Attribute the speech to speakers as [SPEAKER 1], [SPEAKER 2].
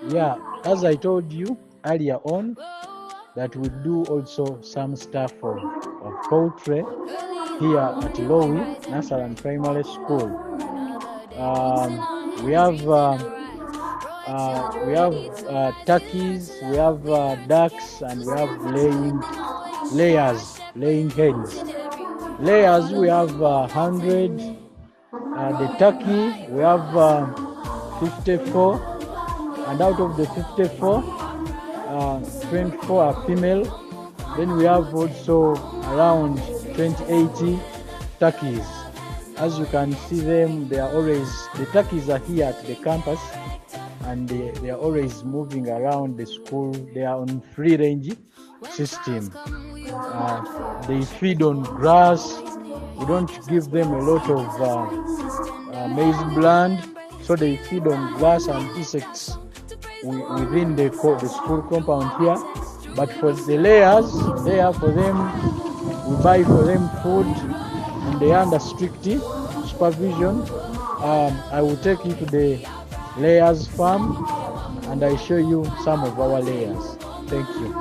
[SPEAKER 1] Yeah, as I told you earlier on, that we do also some stuff of poultry here at Roi Nursery and Primary School. We have turkeys, we have ducks, and we have laying hens. Layers we have 100. The turkey we have 54, and out of the 54, 24 are female. Then we have also around 20-80 turkeys. As you can see them, the turkeys are here at the campus, and they are always moving around the school. They are on free range system. They feed on grass. We don't give them a lot of maize bland, so they feed on grass and insects within the school compound here. But for the layers, for them, we buy for them food, and they are under strict supervision. I will take you to the layers farm, and I show you some of our layers. Thank you.